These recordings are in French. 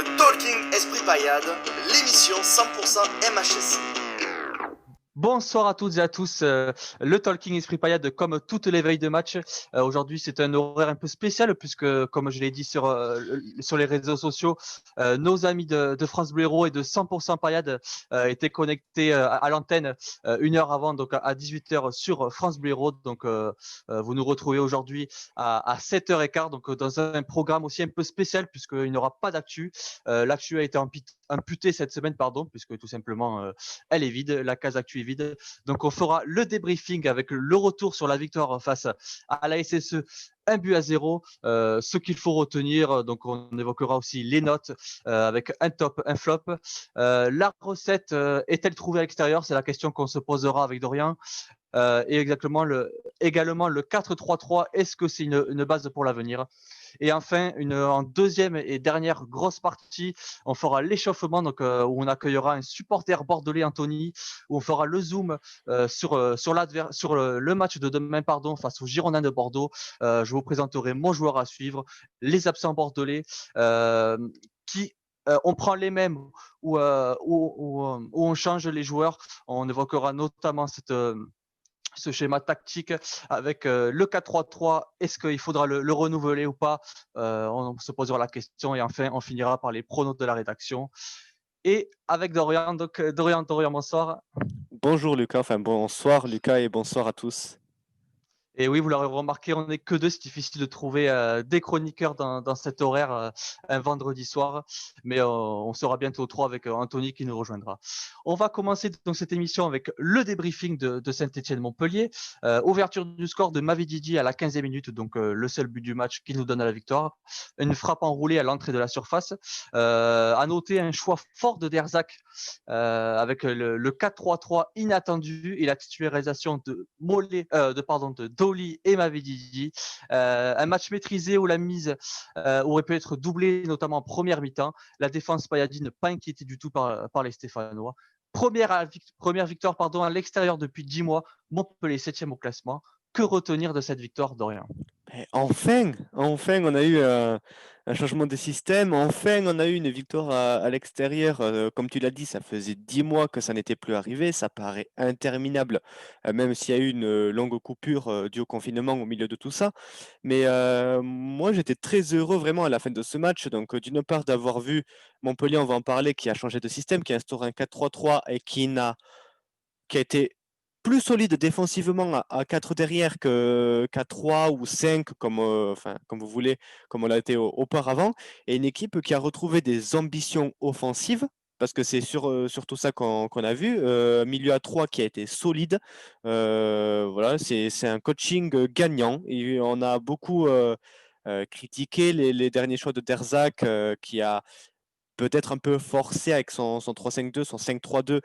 le Talking Esprit Payade, l'émission 100% MHSC. Bonsoir à toutes et à tous, le Talking Esprit Payade comme toutes les veilles de match. Aujourd'hui c'est un horaire un peu spécial puisque comme je l'ai dit sur les réseaux sociaux, nos amis de France Bleu Héros et de 100% Payade étaient connectés à l'antenne une heure avant, donc à 18h sur France Bleu Héros. Donc vous nous retrouvez aujourd'hui à 7h15, donc dans un programme aussi un peu spécial puisqu'il n'y aura pas d'actu. L'actu a été imputée cette semaine, puisque tout simplement elle est vide, la case actu est vide. Donc on fera le débriefing avec le retour sur la victoire face à la SSE, 1-0. Ce qu'il faut retenir, donc on évoquera aussi les notes avec un top, un flop. La recette est-elle trouvée à l'extérieur? C'est la question qu'on se posera avec Dorian. Et également le 4-3-3, est-ce que c'est une base pour l'avenir? Et enfin, en deuxième et dernière grosse partie, on fera l'échauffement, donc où on accueillera un supporter bordelais, Anthony, où on fera le zoom sur le match de demain, face aux Girondins de Bordeaux. Je vous présenterai mon joueur à suivre, les absents bordelais, qui on prend les mêmes ou on change les joueurs. On évoquera notamment ce schéma tactique avec le 4-3-3. Est-ce qu'il faudra le renouveler ou pas? On se posera la question et enfin, on finira par les pronos de la rédaction. Et avec Dorian, donc Dorian, bonsoir. Bonjour Lucas, enfin bonsoir Lucas et bonsoir à tous. Et oui, vous l'aurez remarqué, on n'est que deux. C'est difficile de trouver des chroniqueurs dans cet horaire un vendredi soir. Mais on sera bientôt trois avec Anthony qui nous rejoindra. On va commencer donc cette émission avec le débriefing de Saint-Étienne-Montpellier. Ouverture du score de Mavididi à la 15e minute, donc le seul but du match qui nous donne la victoire. Une frappe enroulée à l'entrée de la surface. À noter un choix fort de Derzac avec le 4-3-3 inattendu et la titularisation de Dolly et Mavididi. Un match maîtrisé où la mise aurait pu être doublée, notamment en première mi-temps. La défense payadine pas inquiétée du tout par les Stéphanois. Première victoire à l'extérieur depuis 10 mois. Montpellier 7e au classement. Que retenir de cette victoire, Dorian? Enfin, on a eu un changement de système. Enfin, on a eu une victoire à l'extérieur. Comme tu l'as dit, ça faisait 10 mois que ça n'était plus arrivé. Ça paraît interminable, même s'il y a eu une longue coupure due au confinement au milieu de tout ça. Mais moi, j'étais très heureux vraiment à la fin de ce match. Donc, d'une part, d'avoir vu Montpellier, on va en parler, qui a changé de système, qui a instauré un 4-3-3 et qui a été plus solide défensivement à 4 derrière qu'à 3 ou 5, comme vous voulez, comme on l'a été auparavant. Et une équipe qui a retrouvé des ambitions offensives, parce que c'est surtout ça qu'on a vu. Milieu à 3 qui a été solide. Voilà, c'est un coaching gagnant. Et on a beaucoup critiqué les derniers choix de Derzac, qui a peut-être un peu forcé avec son 3-5-2, son 5-3-2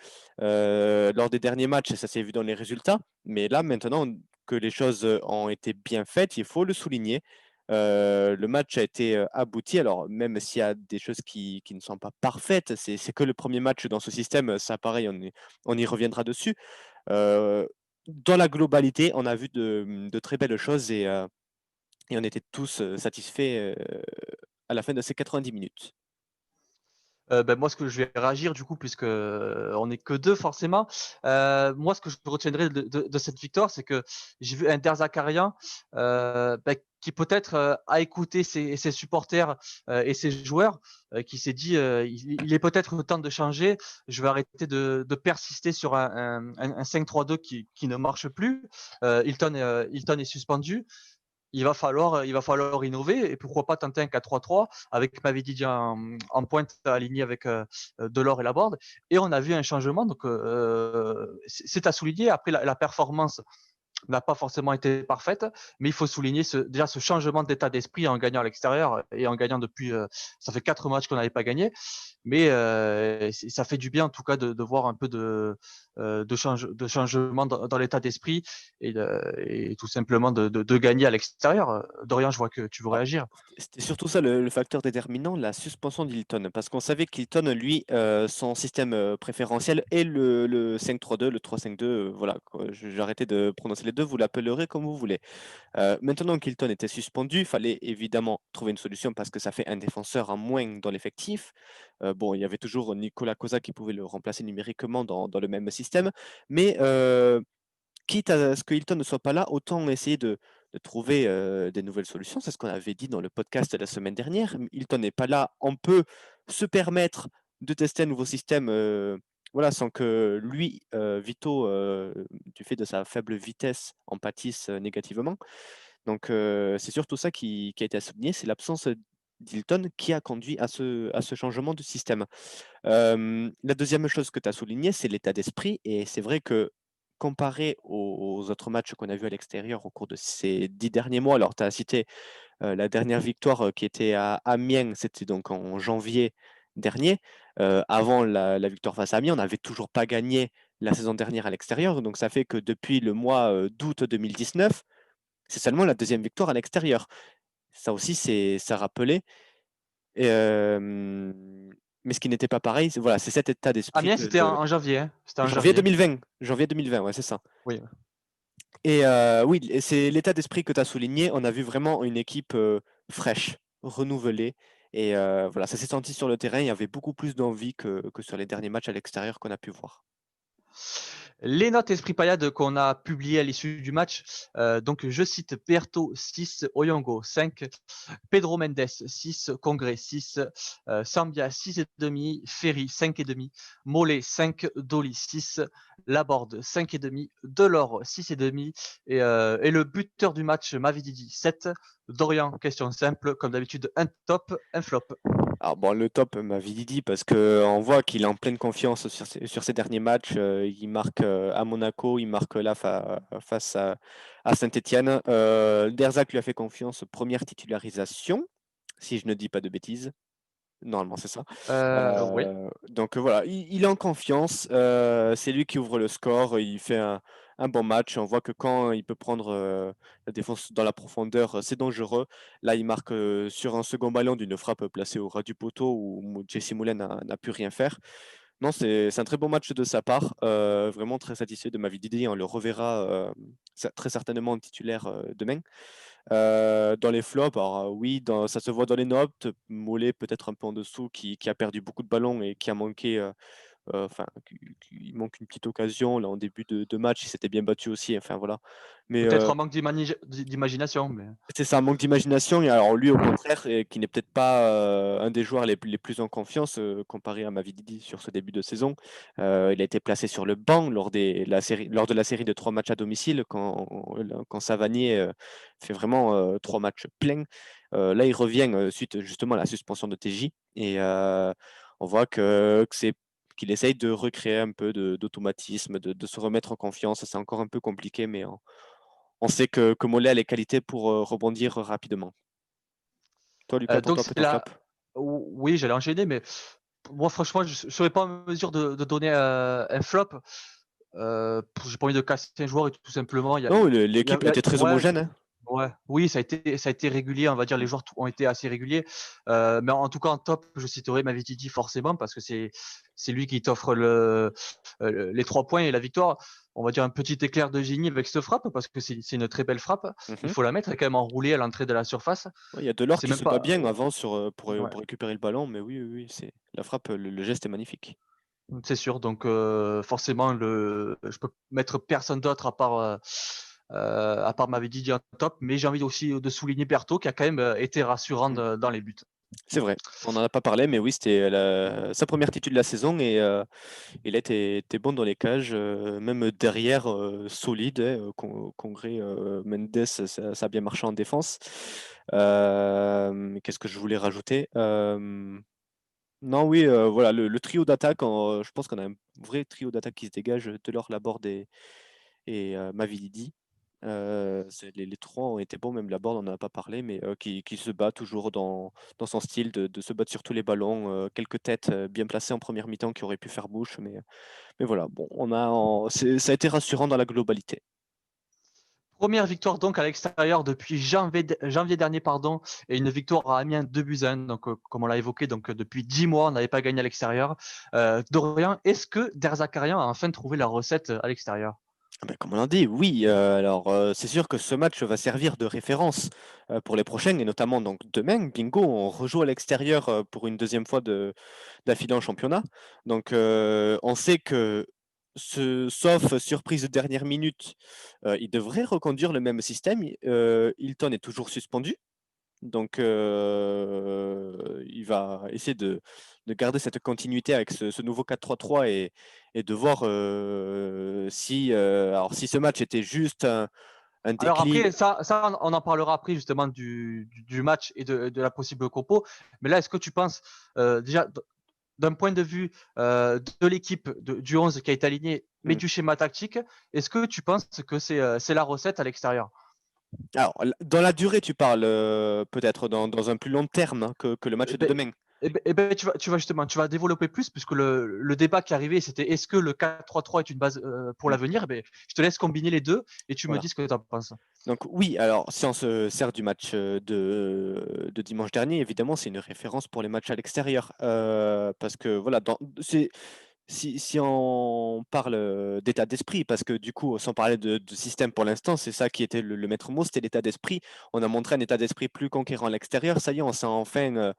lors des derniers matchs, et ça s'est vu dans les résultats. Mais là, maintenant que les choses ont été bien faites, il faut le souligner. Le match a été abouti. Alors, même s'il y a des choses qui ne sont pas parfaites, c'est que le premier match dans ce système. Ça, pareil, on y reviendra dessus. Dans la globalité, on a vu de très belles choses et on était tous satisfaits à la fin de ces 90 minutes. Moi, ce que je vais réagir du coup, puisque on n'est que deux forcément. Moi, ce que je retiendrai de cette victoire, c'est que j'ai vu un Der Zakarian qui peut-être a écouté ses supporters et ses joueurs, qui s'est dit il est peut-être temps de changer. Je vais arrêter de persister sur un 5-3-2 qui ne marche plus. Hilton est suspendu. Il va falloir innover et pourquoi pas tenter un 4-3-3 avec Mavididi en pointe aligné avec Delors et Laborde. Et on a vu un changement, donc c'est à souligner. Après, la performance n'a pas forcément été parfaite, mais il faut souligner déjà ce changement d'état d'esprit en gagnant à l'extérieur et en gagnant depuis, ça fait 4 matchs qu'on n'avait pas gagné, mais ça fait du bien en tout cas de voir un peu de changement dans l'état d'esprit et tout simplement de gagner à l'extérieur. Dorian, je vois que tu veux réagir. C'était surtout ça le facteur déterminant, la suspension d'Hilton. Parce qu'on savait qu'Hilton, lui, son système préférentiel est le 5-3-2, le 3-5-2. Voilà, quoi. J'ai arrêté de prononcer les deux, vous l'appellerez comme vous voulez. Maintenant qu'Hilton était suspendu, il fallait évidemment trouver une solution parce que ça fait un défenseur en moins dans l'effectif. Bon, il y avait toujours Nicolas Cosa qui pouvait le remplacer numériquement dans le même système, mais quitte à ce que Hilton ne soit pas là, autant essayer de trouver des nouvelles solutions. C'est ce qu'on avait dit dans le podcast de la semaine dernière. Hilton n'est pas là. On peut se permettre de tester un nouveau système voilà, sans que lui, Vito, du fait de sa faible vitesse, en pâtisse négativement. Donc, c'est surtout ça qui a été à souligner, c'est l'absence d'Hilton qui a conduit à ce changement de système. La deuxième chose que tu as souligné, c'est l'état d'esprit. Et c'est vrai que comparé aux autres matchs qu'on a vus à l'extérieur au cours de ces 10 derniers mois, alors tu as cité la dernière victoire qui était à Amiens, c'était donc en janvier dernier. Avant la victoire face à Amiens, on n'avait toujours pas gagné la saison dernière à l'extérieur. Donc ça fait que depuis le mois d'août 2019, c'est seulement la deuxième victoire à l'extérieur. Ça aussi, ça rappelait. Et, mais ce qui n'était pas pareil, voilà, c'est cet état d'esprit Amiens, c'était en janvier. Hein. C'était en janvier janvier. 2020. Janvier 2020, ouais, c'est ça. Oui. Et oui, et c'est l'état d'esprit que tu as souligné. On a vu vraiment une équipe fraîche, renouvelée. Et voilà, ça s'est senti sur le terrain. Il y avait beaucoup plus d'envie que sur les derniers matchs à l'extérieur qu'on a pu voir. Les notes Esprit Payade qu'on a publiées à l'issue du match, donc je cite Berto 6, Oyongo 5, Pedro Mendes 6, Congrès 6, Sambia 6,5, Ferry 5,5, Mollet 5, Dolly 6, Laborde 5,5, Delors 6,5 et le buteur du match Mavididi 7. Dorian, question simple, comme d'habitude, un top, un flop. Alors bon, le top Mavididi parce qu'on voit qu'il est en pleine confiance sur ses derniers matchs. Il marque à Monaco, il marque là face à Saint-Étienne. Derzac lui a fait confiance, première titularisation, si je ne dis pas de bêtises. Normalement, c'est ça. Oui. Donc voilà, il est en confiance. C'est lui qui ouvre le score. Il fait un bon match. On voit que quand il peut prendre la défense dans la profondeur, c'est dangereux. Là, il marque sur un second ballon d'une frappe placée au ras du poteau où Jesse Moulin n'a pu rien faire. Non, c'est un très bon match de sa part. Vraiment très satisfait de Mavididi. On le reverra très certainement en titulaire demain. Dans les flops, alors oui, ça se voit dans les notes. Mollet peut-être un peu en dessous, qui a perdu beaucoup de ballons et qui a manqué, enfin, il manque une petite occasion là en début de match. Il s'était bien battu aussi. Enfin voilà. Mais Peut-être un manque d'imagination. Mais... c'est ça, un manque d'imagination. Et alors lui, au contraire, qui n'est peut-être pas un des joueurs les plus en confiance comparé à Mavididi sur ce début de saison. Il a été placé sur le banc lors de la série de 3 matchs à domicile, quand Savanier fait vraiment 3 matchs pleins. Là, il revient suite justement à la suspension de TJ. Et on voit qu'il essaye de recréer un peu d'automatisme, de se remettre en confiance. C'est encore un peu compliqué, mais on sait que Mollet a les qualités pour rebondir rapidement. Toi, Lucas, pour donc toi, c'est peut-être flop? là. Oui, j'allais enchaîner, mais moi, franchement, je ne serais pas en mesure de donner un flop. J'ai pas envie de casser un joueur et tout simplement. Non, l'équipe était très Ouais, homogène. Hein. ouais, oui, ça a été régulier, on va dire, les joueurs ont été assez réguliers. Mais en tout cas, en top, je citerai Mavididi forcément parce que c'est lui qui t'offre les 3 points et la victoire. On va dire un petit éclair de génie avec cette frappe parce que c'est une très belle frappe. Il Mhm. faut la mettre, elle est quand même enroulée à l'entrée de la surface. Ouais, il y a Delors C'est qui même se bat pas. bien avant pour Ouais, récupérer le ballon, mais oui, oui, oui, c'est la frappe, le geste est magnifique. c'est sûr. Donc forcément, je peux mettre personne d'autre à part Mavididi en top, mais j'ai envie aussi de souligner Berthaud qui a quand même été rassurant Mm. dans les buts. C'est vrai, on n'en a pas parlé, mais oui, c'était sa première titre de la saison et il a été bon dans les cages, même derrière, solide. Hein, Congrès, Mendes, ça a bien marché en défense. Qu'est-ce que je voulais rajouter? Non, oui, voilà, le trio d'attaque, je pense qu'on a un vrai trio d'attaque qui se dégage, Delors, Laborde et Mavididi. Les 3 ont été bons, même Laborde, on n'en a pas parlé, mais qui se bat toujours dans son style de se battre sur tous les ballons. Quelques têtes bien placées en première mi-temps qui auraient pu faire bouche, mais voilà, bon, ça a été rassurant dans la globalité. Première victoire donc à l'extérieur depuis janvier dernier, pardon, et une victoire à Amiens 2-1. Donc, comme on l'a évoqué, donc depuis 10 mois, on n'avait pas gagné à l'extérieur. Dorian, est-ce que Der Zakarian a enfin trouvé la recette à l'extérieur? Ah ben, comme on l'a dit, oui. Alors, c'est sûr que ce match va servir de référence pour les prochains, et notamment donc demain, bingo, on rejoue à l'extérieur pour une deuxième fois d'affilée en championnat. Donc, on sait que, sauf surprise de dernière minute, il devrait reconduire le même système. Hilton est toujours suspendu. Donc, il va essayer de garder cette continuité avec ce nouveau 4-3-3 et de voir si, alors si ce match était juste un Alors déclic. après, ça, on en parlera après justement du match et de la possible compo. Mais là, est-ce que tu penses, déjà, d'un point de vue de l'équipe du 11 qui a été aligné, mais Hmm. du schéma tactique, est-ce que tu penses que c'est la recette à l'extérieur? Alors, dans la durée, tu parles peut-être dans un plus long terme hein, que le match Eh de ben, demain. tu vas justement, tu vas développer plus, puisque le débat qui est arrivé, c'était est-ce que le 4-3-3 est une base pour Hmm. l'avenir? Eh ben, je te laisse combiner les deux et tu me Voilà. dis ce que tu en penses. Donc oui, alors si on se sert du match de dimanche dernier, évidemment, c'est une référence pour les matchs à l'extérieur. Parce que voilà, si on parle d'état d'esprit, parce que du coup, sans parler de système pour l'instant, c'est ça qui était le maître mot, c'était l'état d'esprit. On a montré un état d'esprit plus conquérant à l'extérieur. Ça y est, on s'est enfin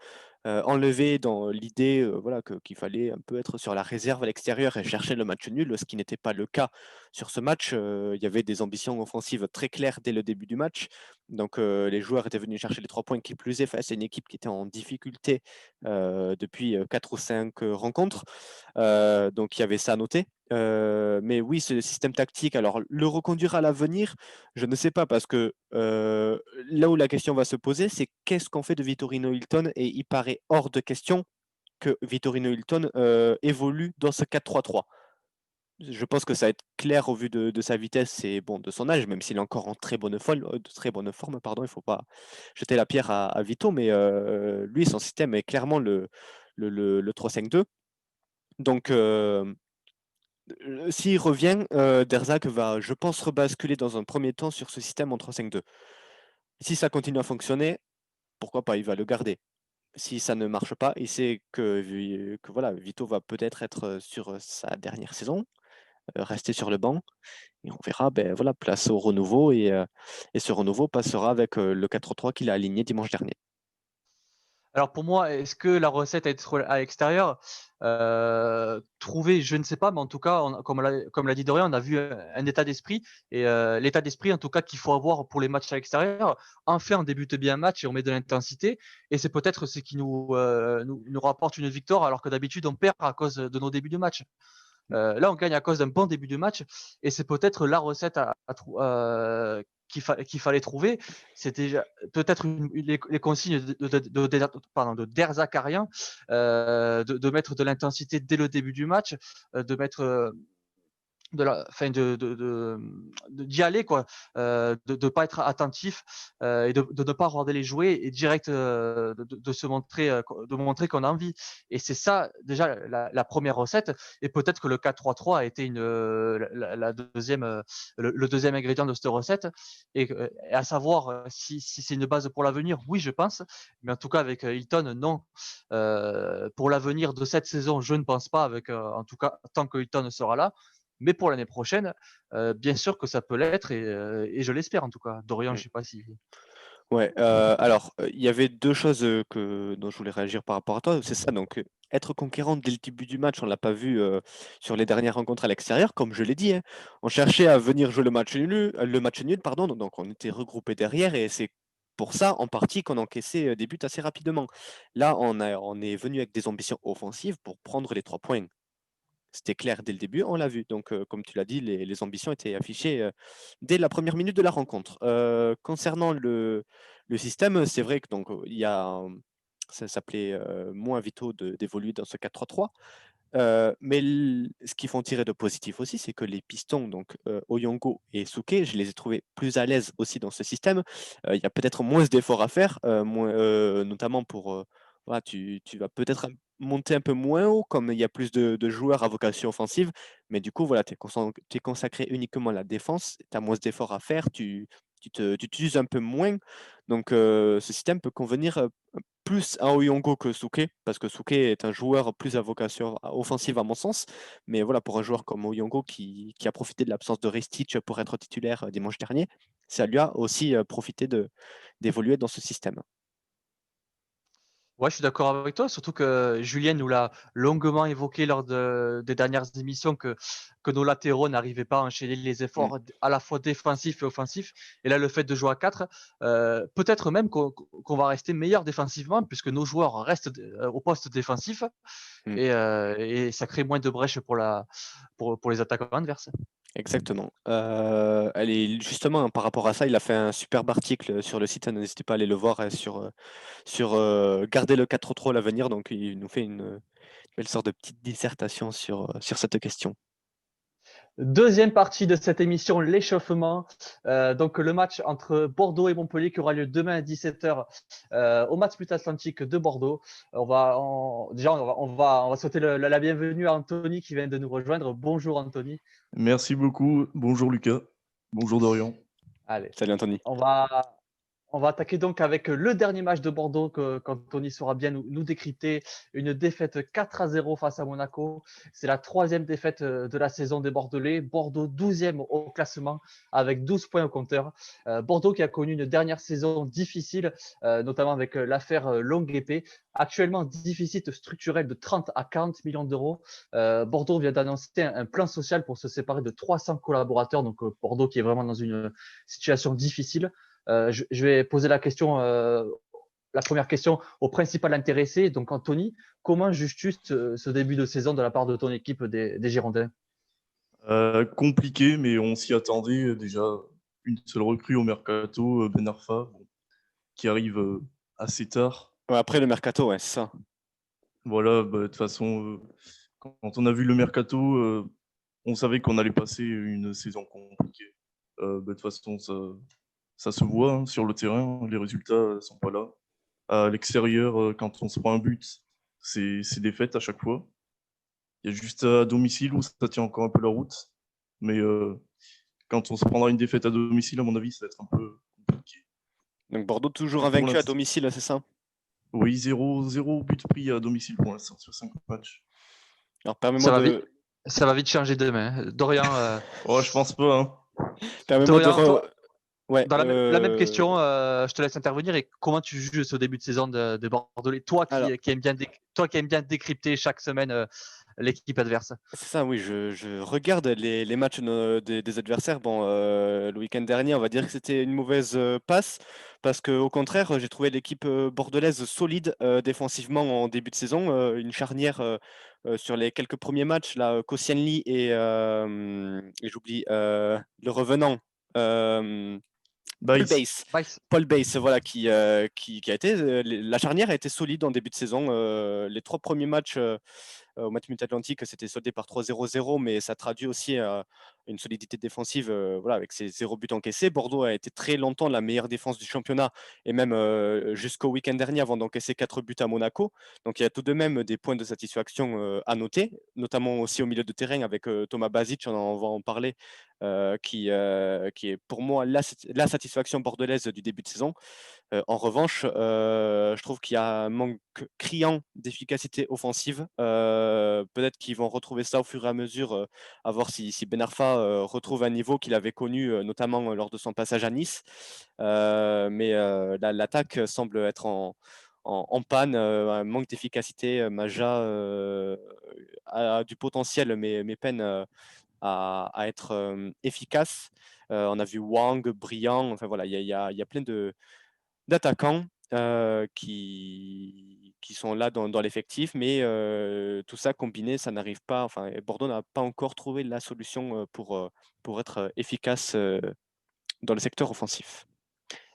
enlevé dans l'idée voilà, qu'il fallait un peu être sur la réserve à l'extérieur et chercher le match nul, ce qui n'était pas le cas sur ce match. Il y avait des ambitions offensives très claires dès le début du match. Donc les joueurs étaient venus chercher les 3 points qui plus est face à une équipe qui était en difficulté depuis 4 ou 5 rencontres. Donc il y avait ça à noter. Mais oui, c'est le système tactique. Alors, le reconduire à l'avenir, je ne sais pas, parce que là où la question va se poser, c'est qu'est-ce qu'on fait de Vittorino Hilton? Et il paraît hors de question que Vittorino Hilton évolue dans ce 4-3-3. Je pense que ça va être clair au vu de sa vitesse et bon, de son âge, même s'il est encore en très bonne forme, pardon, il ne faut pas jeter la pierre à Vito, mais lui, son système est clairement le 3-5-2. Donc, s'il revient, Derzak va, je pense, rebasculer dans un premier temps sur ce système en 3-5-2. Si ça continue à fonctionner, pourquoi pas, il va le garder. Si ça ne marche pas, il sait que voilà, Vito va peut-être être sur sa dernière saison, rester sur le banc, et on verra, ben, voilà, place au renouveau, et ce renouveau passera avec le 4-3 qu'il a aligné dimanche dernier. Alors pour moi, est-ce que la recette à être à l'extérieur? Trouver, je ne sais pas, mais en tout cas, comme l'a dit Dorian, on a vu un état d'esprit et l'état d'esprit en tout cas qu'il faut avoir pour les matchs à l'extérieur. Enfin, on débute bien un match et on met de l'intensité et c'est peut-être ce qui nous rapporte une victoire alors que d'habitude on perd à cause de nos débuts de match. Là, on gagne à cause d'un bon début de match et c'est peut-être la recette qu'il fallait trouver. C'était peut-être les consignes de Der Zakarian, de mettre de l'intensité dès le début du match, de mettre enfin d'y aller quoi, de pas être attentif et de ne pas regarder les jouets et direct de se montrer, de montrer qu'on a envie. Et c'est ça déjà la première recette. Et peut-être que le 4-3-3 a été la deuxième, le deuxième ingrédient de cette recette. Et à savoir si c'est une base pour l'avenir, oui je pense. Mais en tout cas avec Hilton, non. Pour l'avenir de cette saison, je ne pense pas avec en tout cas tant que Hilton sera là. Mais pour l'année prochaine, bien sûr que ça peut l'être et je l'espère en tout cas. Dorian, je Mm. sais pas si. Ouais, alors, il y avait deux choses dont je voulais réagir par rapport à toi. C'est ça, donc, être conquérant dès le début du match, on ne l'a pas vu sur les dernières rencontres à l'extérieur, comme je l'ai dit, hein. On cherchait à venir jouer le match nul, pardon, donc on était regroupés derrière, et c'est pour ça, en partie, qu'on encaissait des buts assez rapidement. Là, on est venu avec des ambitions offensives pour prendre les 3 points. C'était clair dès le début, on l'a vu. Donc, comme tu l'as dit, les ambitions étaient affichées dès la première minute de la rencontre. Concernant le système, c'est vrai que donc il y a, ça s'appelait moins Vito d'évoluer dans ce 4-3-3. Mais ce qu'il faut en tirer de positif aussi, c'est que les pistons, donc Oyongo et Souquet, je les ai trouvés plus à l'aise aussi dans ce système. Il y a peut-être moins d'efforts à faire, notamment pour. Voilà, tu vas peut-être monter un peu moins haut, comme il y a plus de joueurs à vocation offensive, mais du coup, voilà, tu es consacré uniquement à la défense, tu as moins d'efforts à faire, tu t'uses un peu moins. Donc, ce système peut convenir plus à Oyongo que Souquet, parce que Souquet est un joueur plus à vocation offensive à mon sens. Mais voilà, pour un joueur comme Oyongo qui a profité de l'absence de Ristich pour être titulaire dimanche dernier, ça lui a aussi profité d'évoluer dans ce système. Ouais, je suis d'accord avec toi, surtout que Julien nous l'a longuement évoqué lors des dernières émissions que nos latéraux n'arrivaient pas à enchaîner les efforts à la fois défensifs et offensifs. Et là, le fait de jouer à 4, peut-être même qu'on va rester meilleur défensivement puisque nos joueurs restent au poste défensif Mm. et ça crée moins de brèches pour les attaquants adverses. Exactement. Justement, par rapport à ça, il a fait un superbe article sur le site. N'hésitez pas à aller le voir sur garder le 4-3 à l'avenir. Donc, il nous fait une belle sorte de petite dissertation sur cette question. Deuxième partie de cette émission, l'échauffement. Donc le match entre Bordeaux et Montpellier qui aura lieu demain à 17h au Matmut Atlantique de Bordeaux. Déjà, on va souhaiter la bienvenue à Anthony qui vient de nous rejoindre. Bonjour Anthony. Merci beaucoup. Bonjour Lucas. Bonjour Dorian. Allez, Salut Anthony. on va attaquer donc avec le dernier match de Bordeaux qu'Anthony saura bien nous décrypter. Une défaite 4-0 face à Monaco. C'est la 3e défaite de la saison des Bordelais. Bordeaux 12e au classement avec 12 points au compteur. Bordeaux qui a connu une dernière saison difficile, notamment avec l'affaire Longue Épée. Actuellement, déficit structurel de 30 à 40 millions d'euros. Bordeaux vient d'annoncer un plan social pour se séparer de 300 collaborateurs. Donc Bordeaux qui est vraiment dans une situation difficile. Je vais poser la première question au principal intéressé. Donc, Anthony, comment juges-tu ce début de saison de la part de ton équipe des Girondins? Compliqué, mais on s'y attendait déjà. Une seule recrue au mercato, Ben Arfa, qui arrive assez tard. Ouais, après le mercato, ouais, c'est ça. Voilà, de toute façon, quand on a vu le mercato, on savait qu'on allait passer une saison compliquée. De toute façon, ça se voit hein, sur le terrain, les résultats ne sont pas là. À l'extérieur, quand on se prend un but, c'est défaite à chaque fois. Il y a juste à domicile où ça tient encore un peu la route. Mais quand on se prendra une défaite à domicile, à mon avis, ça va être un peu compliqué. Donc Bordeaux toujours Pour invaincu à l'instant- domicile, c'est ça? Oui, 0 but pris à domicile pour l'instant sur 5 matchs. Alors Ça va vite changer demain. Dorian, Oh, je pense pas. Hein. permets-moi de Dorian, toi, ouais, dans la même question, je te laisse intervenir. Et comment tu juges ce début de saison de Bordelais? Toi alors, qui aimes bien décrypter chaque semaine l'équipe adverse. c'est ça, oui, je regarde les matchs des adversaires. Bon, le week-end dernier, on va dire que c'était une mauvaise passe, parce qu'au contraire, j'ai trouvé l'équipe bordelaise solide défensivement en début de saison. Une charnière sur les quelques premiers matchs, là, Koscielny et j'oublie le revenant. Paul Bice. Bass. Vice. Paul Bass, voilà, qui a été. La charnière a été solide en début de saison. Les 3 premiers matchs au Matmut Atlantique, c'était soldé par 3-0-0, mais ça traduit aussi une solidité défensive voilà, avec ses 0 buts encaissés. Bordeaux a été très longtemps la meilleure défense du championnat, et même jusqu'au week-end dernier avant d'encaisser 4 buts à Monaco. Donc il y a tout de même des points de satisfaction à noter, notamment aussi au milieu de terrain avec Thomas Basic, on va en parler, qui est pour moi la satisfaction bordelaise du début de saison. En revanche, je trouve qu'il y a un manque criant d'efficacité offensive. Peut-être qu'ils vont retrouver ça au fur et à mesure, à voir si Ben Arfa retrouve un niveau qu'il avait connu, notamment lors de son passage à Nice. Mais l'attaque semble être en panne, un manque d'efficacité. Maja a du potentiel, mais peine à être efficace. On a vu Wang, Briand, enfin voilà, il y a plein d'attaquants qui sont là dans l'effectif, mais tout ça combiné, ça n'arrive pas. Enfin, Bordeaux n'a pas encore trouvé la solution pour être efficace dans le secteur offensif.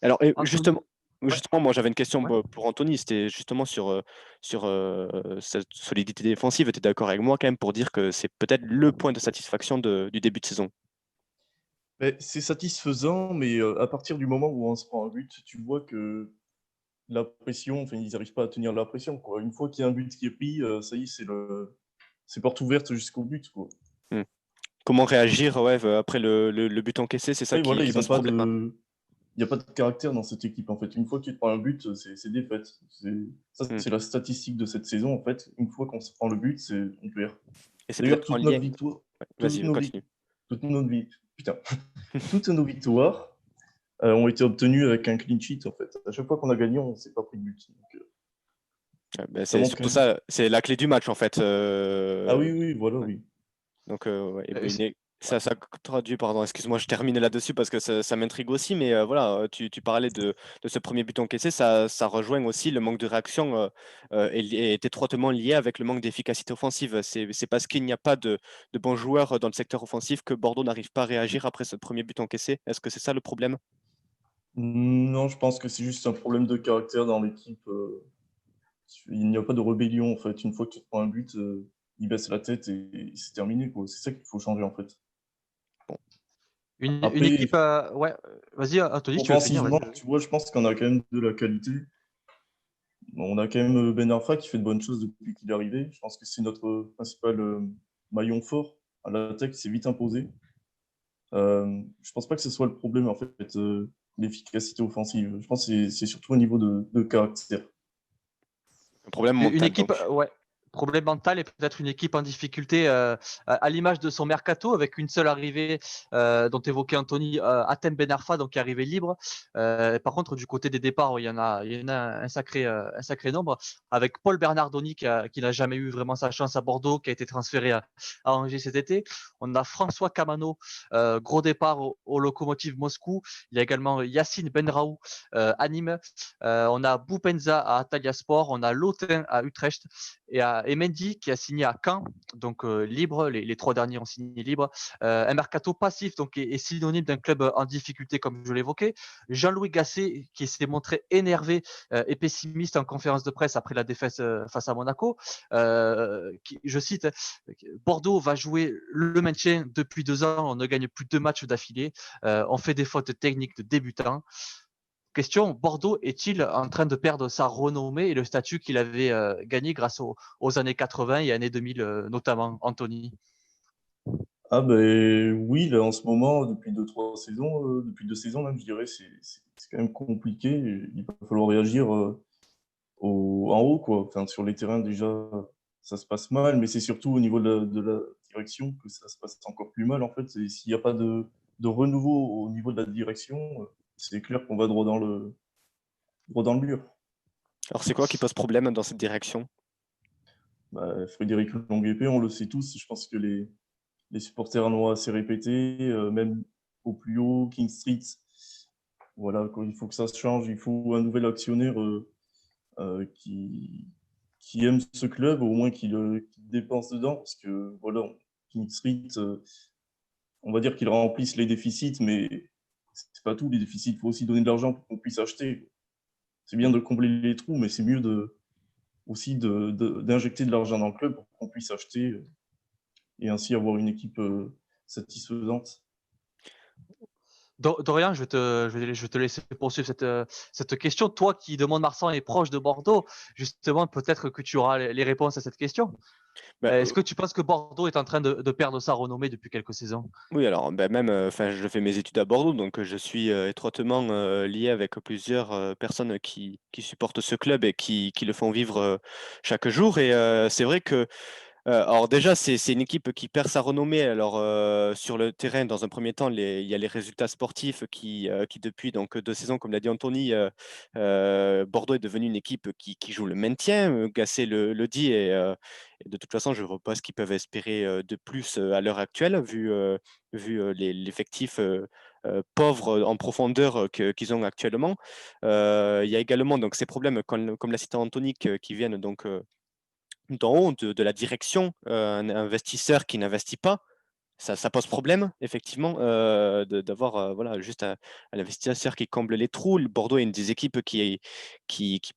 Alors, et Anthony, ouais, justement, moi j'avais une question ouais. pour Anthony, c'était justement sur cette solidité défensive. Tu es d'accord avec moi quand même pour dire que c'est peut-être le point de satisfaction du début de saison? Mais c'est satisfaisant, mais à partir du moment où on se prend un but, tu vois que la pression, enfin, ils n'arrivent pas à tenir la pression. Quoi. Une fois qu'il y a un but qui est pris, ça y est, c'est porte ouverte jusqu'au but. Quoi. Hmm. Comment réagir ouais, après le but encaissé, c'est ça Et voilà, qui ils n'ont pose pas problème, hein. de. il n'y a pas de caractère dans cette équipe, en fait. Une fois que tu te prends un but, c'est défaite. Ça, Mm. c'est la statistique de cette saison, en fait. Une fois qu'on se prend le but, on perd. Et c'est D'ailleurs, peut-être en toute lien. notre victoire, Ouais, toutes vas-y, nos, vic- continue. toutes nos vi- putain, toutes nos victoires ont été obtenues avec un clean sheet, en fait. À chaque fois qu'on a gagné, on ne s'est pas pris de but. Donc, Ouais, ben, ça c'est montre surtout ça, c'est la clé du match en fait. Ah oui, oui, voilà, Ouais. oui. Donc, ouais, et Euh, ben, c'est- ouais. ça traduit, pardon, excuse-moi, je termine là-dessus parce que ça m'intrigue aussi, mais voilà, tu parlais de ce premier but encaissé, ça rejoint aussi le manque de réaction est étroitement lié avec le manque d'efficacité offensive. C'est parce qu'il n'y a pas de bons joueurs dans le secteur offensif que Bordeaux n'arrive pas à réagir après ce premier but encaissé. Est-ce que c'est ça le problème? Non, je pense que c'est juste un problème de caractère dans l'équipe. Il n'y a pas de rébellion, en fait. Une fois que tu te prends un but, il baisse la tête et c'est terminé, quoi. C'est ça qu'il faut changer, en fait. Bon, Une Après, équipe, ouais, vas-y, Anthony, si tu veux finir, offensivement, vas-y. tu vois, je pense qu'on a quand même de la qualité. On a quand même Ben Arfa qui fait de bonnes choses depuis qu'il est arrivé. Je pense que c'est notre principal maillon fort. À l'attaque, il s'est vite imposé. Je pense pas que ce soit le problème, en fait, l'efficacité offensive. Je pense que c'est surtout au niveau de caractère. un problème Une mental équipe, donc. ouais, problème mental et peut-être une équipe en difficulté à l'image de son mercato avec une seule arrivée dont évoquait Anthony, Hatem Ben Arfa, donc qui est arrivé libre. Par contre, du côté des départs, il y en a un sacré nombre avec Paul Bernardoni qui n'a jamais eu vraiment sa chance à Bordeaux, qui a été transféré à Angers cet été. On a François Camano, gros départ au Lokomotiv Moscou. Il y a également Yacine Benraou à Nîmes. On a Boupenza à Antalya Sport, on a Lotin à Utrecht et Mendy qui a signé à Caen, donc libre. Les trois derniers ont signé libre. Un mercato passif donc est synonyme d'un club en difficulté comme je l'évoquais. Jean-Louis Gasset qui s'est montré énervé et pessimiste en conférence de presse après la défaite face à Monaco. Je cite, Bordeaux va jouer le maintien depuis 2 ans, on ne gagne plus 2 matchs d'affilée, on fait des fautes techniques de débutants. Question, Bordeaux est-il en train de perdre sa renommée et le statut qu'il avait gagné grâce aux années 80 et années 2000 notamment, Anthony? Ah ben oui, là en ce moment, depuis 2 3 saisons, depuis 2 saisons même, je dirais, c'est quand même compliqué. Il va falloir réagir en haut, quoi. Enfin, sur les terrains, déjà, ça se passe mal, mais c'est surtout au niveau de la direction que ça se passe encore plus mal, en fait. Et s'il n'y a pas de renouveau au niveau de la direction, c'est clair qu'on va droit dans le mur. Alors c'est quoi qui pose problème dans cette direction? Bah, Frédéric Longuepée, on le sait tous, je pense que les supporters l'ont assez répété, même au plus haut, King Street. Voilà, quoi, il faut que ça se change, il faut un nouvel actionnaire qui aime ce club, au moins qui dépense dedans, parce que voilà, King Street, on va dire qu'ils remplissent les déficits, mais c'est pas tout, les déficits, il faut aussi donner de l'argent pour qu'on puisse acheter. C'est bien de combler les trous, mais c'est mieux aussi d'injecter de l'argent dans le club pour qu'on puisse acheter et ainsi avoir une équipe satisfaisante. Dorian, je vais te laisser poursuivre cette question. Toi qui, de Mont-de-Marsan, est proche de Bordeaux, justement, peut-être que tu auras les réponses à cette question. Bah, Est-ce que tu penses que Bordeaux est en train de perdre sa renommée depuis quelques saisons? oui, alors ben même, enfin, je fais mes études à Bordeaux, donc je suis étroitement lié avec plusieurs personnes qui supportent ce club et qui le font vivre chaque jour. Et c'est vrai que alors déjà, c'est une équipe qui perd sa renommée. Alors sur le terrain, dans un premier temps, il y a les résultats sportifs qui depuis donc 2 saisons, comme l'a dit Anthony, Bordeaux est devenu une équipe qui joue le maintien. Gasset le dit et de toute façon, je ne vois pas ce qu'ils peuvent espérer de plus à l'heure actuelle, vu l'effectif pauvre en profondeur qu'ils ont actuellement. Il y a également donc ces problèmes, comme l'a cité Anthony, qui viennent donc d'en haut, de la direction, un investisseur qui n'investit pas, ça pose problème, effectivement, d'avoir voilà, juste un investisseur qui comble les trous. Le Bordeaux est une des équipes qui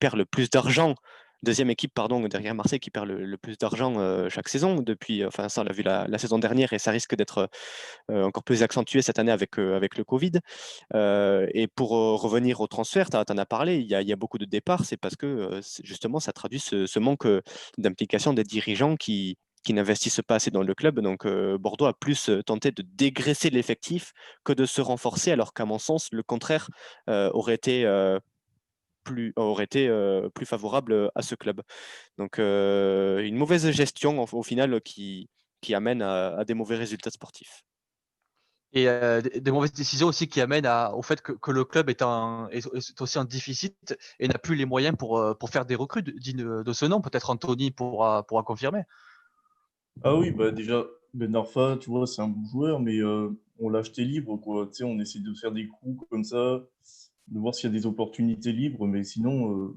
perd le plus d'argent. Deuxième équipe, pardon, derrière Marseille, qui perd le plus d'argent chaque saison. Depuis, enfin, ça, on l'a vu la saison dernière et ça risque d'être encore plus accentué cette année avec le Covid. Et pour revenir au transfert, tu en as parlé, il y a beaucoup de départs, c'est parce que justement ça traduit ce manque d'implication des dirigeants qui n'investissent pas assez dans le club. Donc Bordeaux a plus tenté de dégraisser l'effectif que de se renforcer, alors qu'à mon sens, le contraire aurait été plus favorable à ce club. Donc une mauvaise gestion au final qui amène à des mauvais résultats sportifs. Et des mauvaises décisions aussi qui amènent au fait que le club est aussi en déficit et n'a plus les moyens pour faire des recrues dignes de ce nom. Peut-être Anthony pourra confirmer. Ah oui, bah déjà, Ben Arfa, tu vois, c'est un bon joueur, mais on l'a acheté libre, quoi. Tu sais, on essaie de faire des coups comme ça, de voir s'il y a des opportunités libres, mais sinon,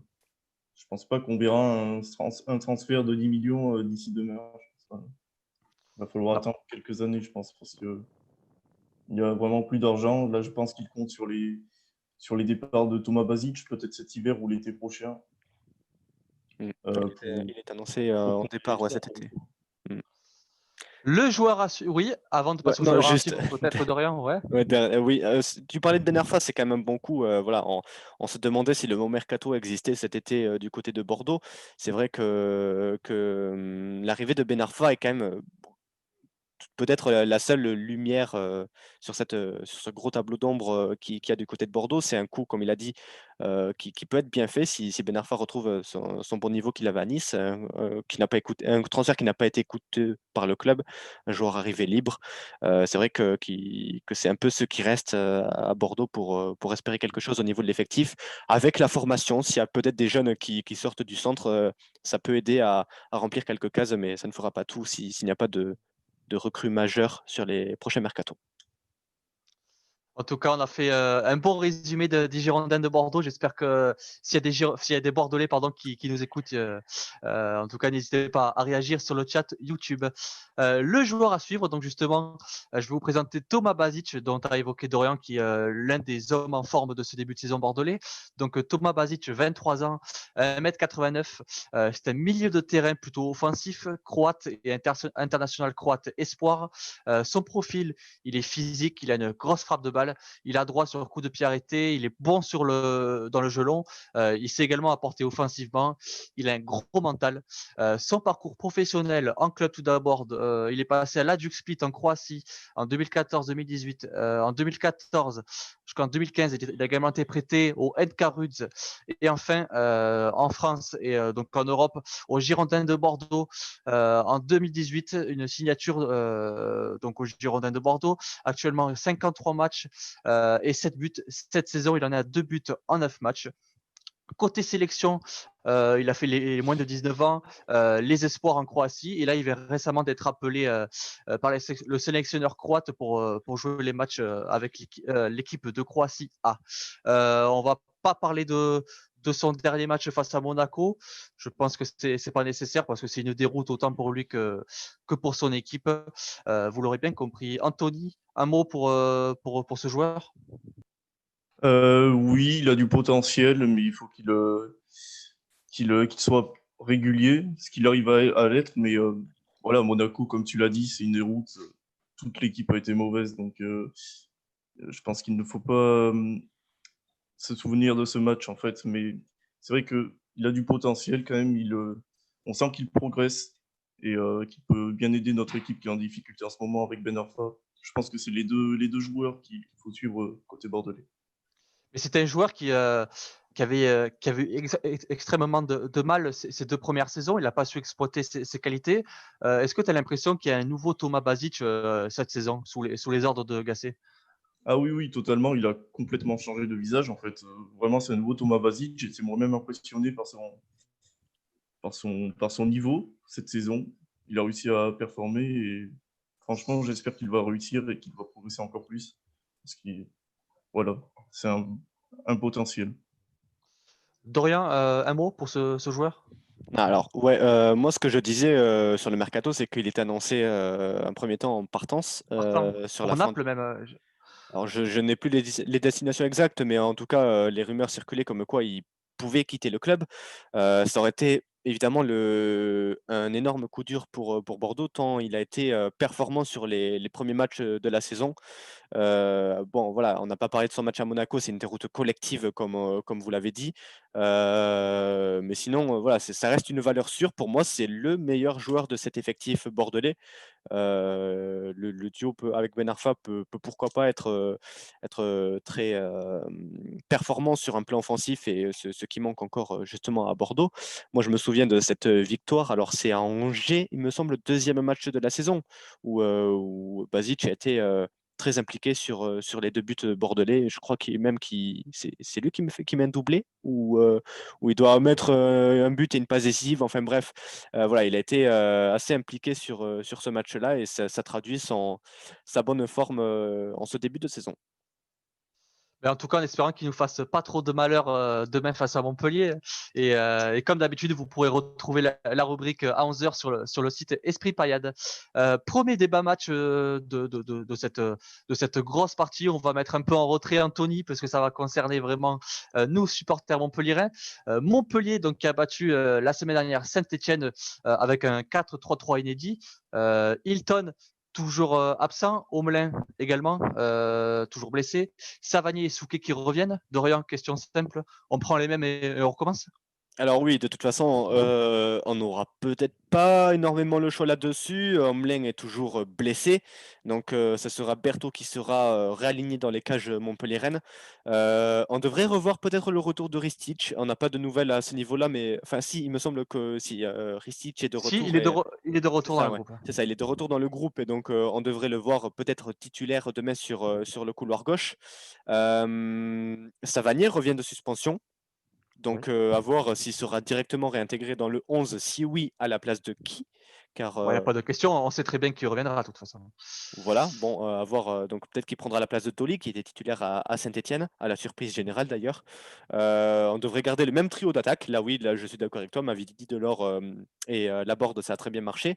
je pense pas qu'on verra un transfert de 10 millions d'ici demain. Je pense pas. Il va falloir Ah, attendre quelques années, je pense, parce que il y a vraiment plus d'argent. Là, je pense qu'il compte sur les départs de Thomas Basic, peut-être cet hiver ou l'été prochain, Mm. pour, Il est annoncé pour en combler départ ça, cet pour le été. coup. Mm. le joueur à suivre, oui, avant de Ouais, passer au non, joueur à juste, suivre, peut-être Dorian, ouais. ouais, oui, tu parlais de Ben Arfa, c'est quand même un bon coup. Voilà, on se demandait si le mot mercato existait cet été du côté de Bordeaux. C'est vrai que l'arrivée de Ben Arfa est quand même peut-être la seule lumière sur ce gros tableau d'ombre qu'il y a du côté de Bordeaux. C'est un coup, comme il a dit, qui peut être bien fait si Ben Arfa retrouve son bon niveau qu'il avait à Nice, un transfert qui n'a pas été coûteux par le club, un joueur arrivé libre. C'est vrai que c'est un peu ce qui reste à Bordeaux pour espérer quelque chose au niveau de l'effectif. Avec la formation, s'il y a peut-être des jeunes qui sortent du centre, ça peut aider à remplir quelques cases, mais ça ne fera pas tout s'il n'y a pas de recrues majeures sur les prochains mercatos. En tout cas, on a fait un bon résumé des Girondins de Bordeaux. J'espère que s'il y a des Bordelais pardon, qui nous écoutent, en tout cas, n'hésitez pas à réagir sur le chat YouTube. Le joueur à suivre, donc justement, je vais vous présenter Thomas Basic, dont a évoqué Dorian, qui est l'un des hommes en forme de ce début de saison bordelais. Donc Thomas Basic, 23 ans, 1m89, c'est un milieu de terrain plutôt offensif, croate et international croate espoir. Son profil, il est physique, il a une grosse frappe de balle. Il a droit sur le coup de pied arrêté, il est bon dans le gelon, il sait également apporter offensivement, il a un gros mental. Son parcours professionnel en club tout d'abord, il est passé à l'Hajduk Split en Croatie en 2014-2018. En 2014 jusqu'en 2015, il a également été prêté au NK Rudz et enfin en France et donc en Europe aux Girondins de Bordeaux en 2018, une signature donc aux Girondins de Bordeaux. Actuellement 53 matchs et 7 buts. Cette saison, il en a 2 buts en 9 matchs. Côté sélection, il a fait les moins de 19 ans, les espoirs en Croatie. Et là, il vient récemment d'être appelé par le sélectionneur croate pour jouer les matchs avec l'équipe de Croatie A. On va pas parler de son dernier match face à Monaco. Je pense que c'est pas nécessaire parce que c'est une déroute autant pour lui que pour son équipe. Vous l'aurez bien compris. Anthony, un mot pour ce joueur? Oui, il a du potentiel, mais il faut qu'il soit régulier, ce qu'il arrive à l'être. Mais voilà, Monaco, comme tu l'as dit, c'est une déroute. Toute l'équipe a été mauvaise, donc je pense qu'il ne faut pas se souvenir de ce match, en fait. Mais c'est vrai qu'il a du potentiel quand même. On sent qu'il progresse et qu'il peut bien aider notre équipe qui est en difficulté en ce moment avec Ben Arfa. Je pense que c'est les deux joueurs qu'il faut suivre côté bordelais. Mais c'était un joueur qui avait eu extrêmement de mal ces 2 premières saisons. Il n'a pas su exploiter ses qualités. Est-ce que tu as l'impression qu'il y a un nouveau Thomas Basic cette saison sous les ordres de Gasset? Ah oui, oui, totalement. Il a complètement changé de visage, en fait. Vraiment, c'est un nouveau Thomas Basic. J'étais moi-même impressionné par son niveau cette saison. Il a réussi à performer et franchement, j'espère qu'il va réussir et qu'il va progresser encore plus. Parce que, voilà, c'est un potentiel. Dorian, un mot pour ce joueur? Alors, ouais, moi, ce que je disais sur le mercato, c'est qu'il était annoncé un premier temps en partance Partant sur la pour fin. Naples même. Alors, je n'ai plus les destinations exactes, mais en tout cas, les rumeurs circulaient comme quoi il pouvait quitter le club. Ça aurait été évidemment un énorme coup dur pour Bordeaux, tant il a été performant sur les premiers matchs de la saison. Bon, voilà, on n'a pas parlé de son match à Monaco, c'est une déroute collective, comme vous l'avez dit. Mais sinon, voilà, ça reste une valeur sûre. Pour moi, c'est le meilleur joueur de cet effectif bordelais. Le duo avec Ben Arfa peut pourquoi pas être très performant sur un plan offensif et ce qui manque encore justement à Bordeaux. Moi, je me souviens de cette victoire. Alors, c'est à Angers, il me semble, le deuxième match de la saison où Basic a été très impliqué sur les 2 buts bordelais. Je crois c'est lui qui met un doublé ou il doit mettre un but et une passe décisive. Enfin bref, voilà, il a été assez impliqué sur ce match-là et ça traduit sa bonne forme en ce début de saison. Mais en tout cas, en espérant qu'il nous fasse pas trop de malheur demain face à Montpellier. Et comme d'habitude, vous pourrez retrouver la rubrique à 11h sur le site Esprit Paillade. Premier débat match de cette grosse partie. On va mettre un peu en retrait Anthony parce que ça va concerner vraiment nous, supporters montpelliérains. Montpellier, donc, qui a battu la semaine dernière Saint-Etienne avec un 4-3-3 inédit. Hilton, toujours absent. Omelin également, toujours blessé. Savanier et Souquet qui reviennent. Dorian, question simple. On prend les mêmes et on recommence. Alors oui, de toute façon, on n'aura peut-être pas énormément le choix là-dessus. Omlin est toujours blessé, donc ça sera Berthaud qui sera réaligné dans les cages Montpellier-Rennes. On devrait revoir peut-être le retour de Ristic. On n'a pas de nouvelles à ce niveau-là, mais enfin si, il me semble que si Ristic est de Si, retour. il est de C'est retour dans ça, le ouais. groupe. C'est ça, il est de retour dans le groupe et donc on devrait le voir peut-être titulaire demain sur le couloir gauche. Savanier revient de suspension. Donc, à voir s'il sera directement réintégré dans le 11, si oui, à la place de qui? Car Il n'y a pas de question. On sait très bien qu'il reviendra de toute façon. voilà, bon, à voir, donc peut-être qu'il prendra la place de Toli, qui était titulaire à Saint-Étienne, à la surprise générale d'ailleurs. On devrait garder le même trio d'attaque. Là, oui, là, je suis d'accord avec toi. Mavidi, Delors et Laborde, ça a très bien marché.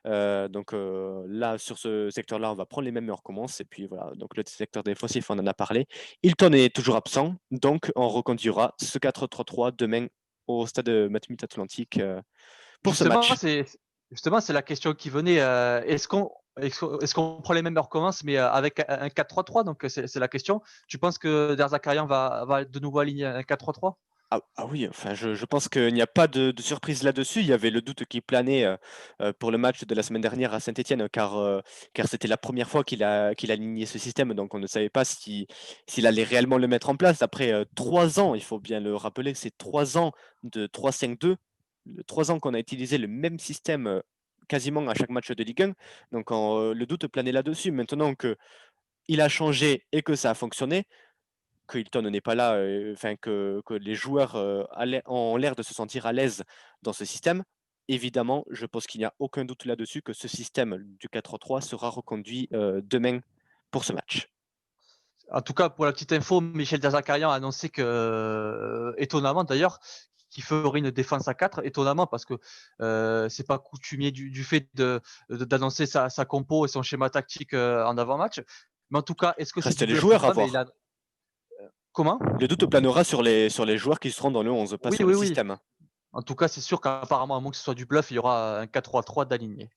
Donc là, sur ce secteur-là, on va prendre les mêmes et on recommence. Et puis voilà, donc le secteur défensif, on en a parlé. Hilton est toujours absent, donc on reconduira ce 4-3-3 demain au stade Matmut Atlantique pour ce Justement, match. c'est la question qui venait. Est-ce qu'on prend les mêmes et on recommence, mais avec un 4-3-3? Donc, c'est la question. Tu penses que Derzakarian va de nouveau aligner un 4-3-3? Ah oui, enfin, je pense qu'il n'y a pas de surprise là-dessus. Il y avait le doute qui planait pour le match de la semaine dernière à Saint-Etienne, car c'était la première fois qu'il alignait ce système, donc on ne savait pas s'il allait réellement le mettre en place. Après 3 ans, il faut bien le rappeler, c'est 3 ans de 3-5-2, 3 ans qu'on a utilisé le même système quasiment à chaque match de Ligue 1, donc le doute planait là-dessus. Maintenant qu'il a changé et que ça a fonctionné, que Hilton n'est pas là, enfin que les joueurs ont l'air de se sentir à l'aise dans ce système, évidemment, je pense qu'il n'y a aucun doute là-dessus que ce système du 4-3 sera reconduit demain pour ce match. En tout cas, pour la petite info, Michel Derzakarian a annoncé que, étonnamment d'ailleurs, qu'il ferait une défense à 4. Étonnamment, parce que c'est pas coutumier du fait d'annoncer sa compo et son schéma tactique en avant-match. Mais en tout cas, est-ce que ce Reste les double joueurs à programme, voir. comment? Le doute planera sur les joueurs qui seront dans le 11, pas Oui, sur le oui, oui. système. En tout cas, c'est sûr qu'apparemment, à moins que ce soit du bluff, il y aura un 4-3-3 d'aligné.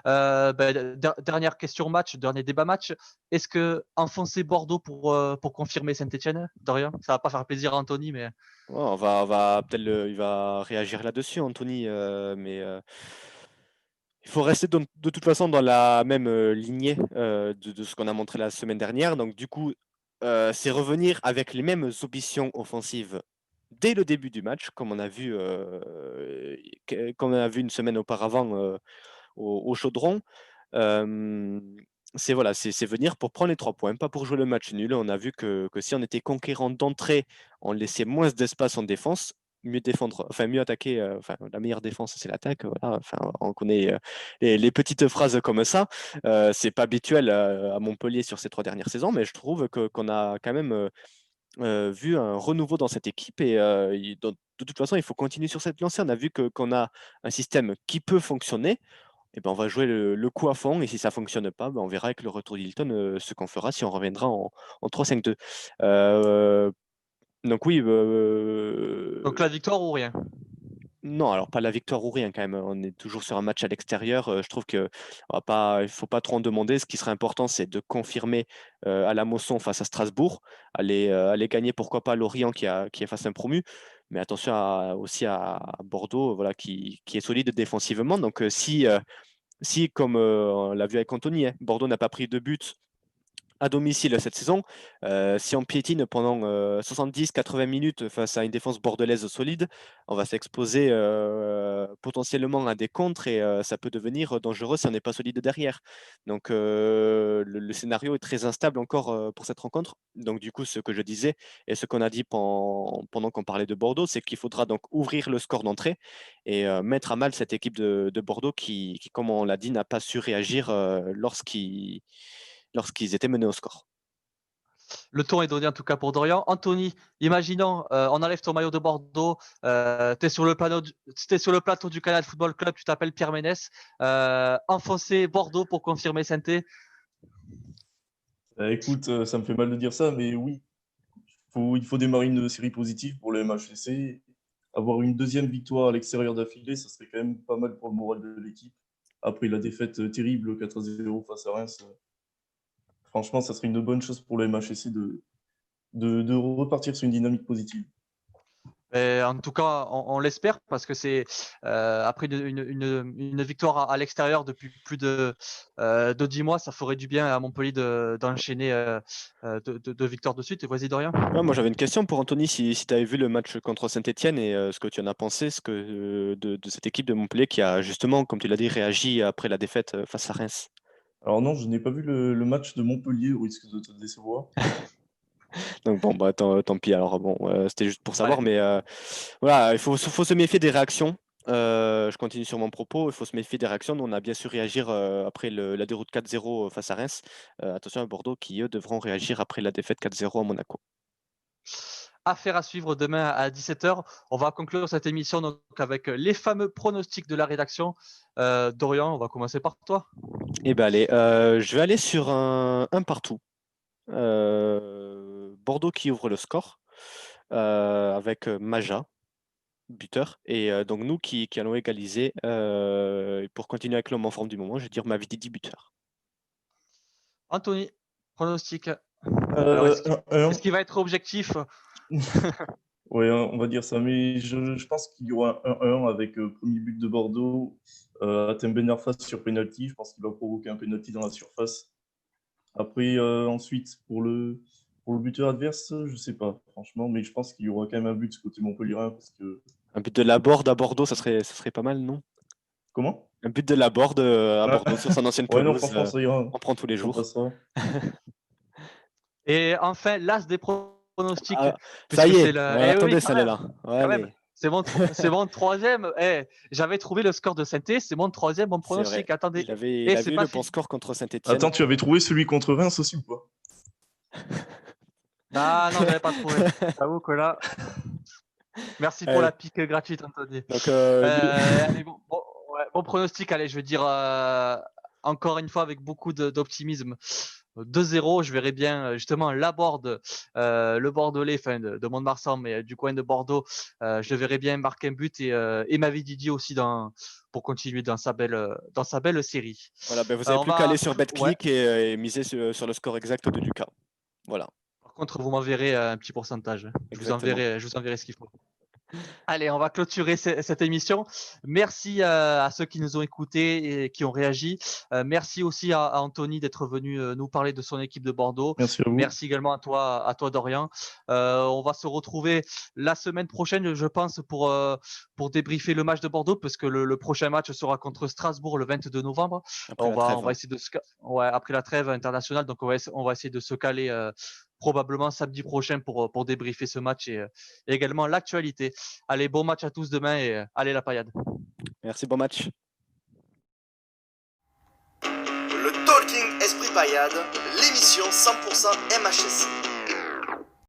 Dernière question match, dernier débat match. Est-ce que enfoncer Bordeaux pour confirmer Saint-Etienne, Dorian? Ça va pas faire plaisir à Anthony, mais Ouais, on va peut-être il va réagir là-dessus, Anthony, mais il faut rester de toute façon dans la même lignée de ce qu'on a montré la semaine dernière. Donc du coup, c'est revenir avec les mêmes ambitions offensives dès le début du match, comme on a vu une semaine auparavant au Chaudron. Euh, c'est voilà, c'est venir pour prendre les 3 points, pas pour jouer le match nul. On a vu que si on était conquérant d'entrée, on laissait moins d'espace en défense, mieux défendre, enfin mieux attaquer. Enfin, la meilleure défense, c'est l'attaque. Voilà, enfin, on connaît les petites phrases comme ça. C'est pas habituel à Montpellier sur ces 3 dernières saisons, mais je trouve qu'on a quand même vu un renouveau dans cette équipe et de toute façon, il faut continuer sur cette lancée. On a vu qu'on a un système qui peut fonctionner. Et ben, on va jouer le coup à fond et si ça fonctionne pas, ben, on verra avec le retour d'Hilton ce qu'on fera si on reviendra en 3-5-2. Donc oui, donc la victoire ou rien? Non, alors pas la victoire ou rien quand même. On est toujours sur un match à l'extérieur. Je trouve que il faut pas trop en demander. Ce qui serait important, c'est de confirmer à la Mosson face à Strasbourg, aller gagner pourquoi pas Lorient qui est face à un promu. Mais attention aussi à Bordeaux, voilà, qui est solide défensivement. Donc si comme on l'a vu avec Anthony, hein, Bordeaux n'a pas pris de but à domicile cette saison. Si on piétine pendant 70-80 minutes face à une défense bordelaise solide, on va s'exposer potentiellement à des contres et ça peut devenir dangereux si on n'est pas solide derrière. Donc le scénario est très instable encore pour cette rencontre. Donc du coup, ce que je disais et ce qu'on a dit pendant qu'on parlait de Bordeaux, c'est qu'il faudra donc ouvrir le score d'entrée et mettre à mal cette équipe de Bordeaux qui, comme on l'a dit, n'a pas su réagir lorsqu'ils étaient menés au score. Le ton est donné en tout cas pour Dorian. Anthony, imaginons, on enlève ton maillot de Bordeaux, tu es sur le plateau du Canal Football Club, tu t'appelles Pierre Ménès, enfoncer Bordeaux pour confirmer Saint-Étienne. Écoute, ça me fait mal de dire ça, mais oui, il faut démarrer une série positive pour le MHSC. Avoir une deuxième victoire à l'extérieur d'affilée, ça serait quand même pas mal pour le moral de l'équipe. Après la défaite terrible 4-0 face à Reims, franchement, ça serait une bonne chose pour le MHSC de repartir sur une dynamique positive. Et en tout cas, on l'espère parce que c'est après une victoire à l'extérieur depuis plus de 10 mois, ça ferait du bien à Montpellier d'enchaîner deux victoires de suite. Et vas-y, Dorian. Ouais, moi, j'avais une question pour Anthony, si tu avais vu le match contre Saint-Etienne et ce que tu en as pensé de cette équipe de Montpellier qui a justement, comme tu l'as dit, réagi après la défaite face à Reims. Alors non, je n'ai pas vu le match de Montpellier, au risque de te décevoir. Donc bon, bah, tant pis. Alors bon, c'était juste pour savoir, Ouais. mais voilà, il faut se méfier des réactions. Je continue sur mon propos. Il faut se méfier des réactions. Nous, on a bien su réagir après la déroute 4-0 face à Reims. Attention à Bordeaux qui, eux, devront réagir après la défaite 4-0 à Monaco. Affaire à suivre demain à 17h. On va conclure cette émission donc avec les fameux pronostics de la rédaction. Dorian, on va commencer par toi. Eh ben allez, je vais aller sur un partout. Bordeaux qui ouvre le score avec Maja, buteur. Et donc nous qui allons égaliser pour continuer avec l'homme en forme du moment, je vais dire Mavididi buteur. Anthony, pronostic. Alors, est-ce qu'il va être objectif? Ouais, on va dire ça, mais je pense qu'il y aura un 1-1 avec premier but de Bordeaux, Hatem Ben Arfa sur penalty. Je pense qu'il va provoquer un penalty dans la surface. Après, ensuite, pour le buteur adverse, je sais pas, franchement, mais je pense qu'il y aura quand même un but côté Montpellierin parce que. Un but de Laborde à Bordeaux, ça serait pas mal, non? Comment? Un but de Laborde à Bordeaux sur son ancienne Ouais, non, pelouse, franchement, ça ira. on prend tous les Ça jours. passera. Et enfin, l'as des pronostics. Ah, ça puisque y est, c'est le... Eh attendez, oui, ça quand est même, là. quand même. Allez, C'est mon troisième. J'avais trouvé le score de Saint-Étienne, c'est mon troisième bon c'est vrai. pronostic. Attendez. Il Et avait c'est eu pas le bon fini. score contre Saint-Etienne. Attends, tu avais trouvé celui contre Reims aussi ou pas? Ah non, j'avais pas trouvé. J'avoue que là. Merci pour Allez. la pique gratuite, Anthony. Donc, Allez, bon pronostic, allez, je vais dire encore une fois avec beaucoup d'optimisme. 2-0, je verrai bien justement Laborde, le Bordelais, enfin de Mont-de-Marsan, mais du coin de Bordeaux, je le verrai bien marquer un but et Mavididi aussi pour continuer dans sa belle série. voilà, ben, vous n'avez plus qu'à aller sur BetClick et miser sur le score exact de Lucas. Voilà. Par contre, vous m'enverrez un petit pourcentage. Je vous enverrai ce qu'il faut. Allez, on va clôturer cette émission. Merci à ceux qui nous ont écoutés et qui ont réagi. Merci aussi à Anthony d'être venu nous parler de son équipe de Bordeaux. Merci à vous. Merci également à toi Dorian. On va se retrouver la semaine prochaine, je pense, pour débriefer le match de Bordeaux, parce que le prochain match sera contre Strasbourg le 22 novembre. On va essayer après la trêve internationale, donc on va essayer de se caler probablement samedi prochain pour débriefer ce match et également l'actualité. Allez, bon match à tous demain et allez la paillade. Merci, bon match. Le Talking Esprit Paillade, l'émission 100% MHSC.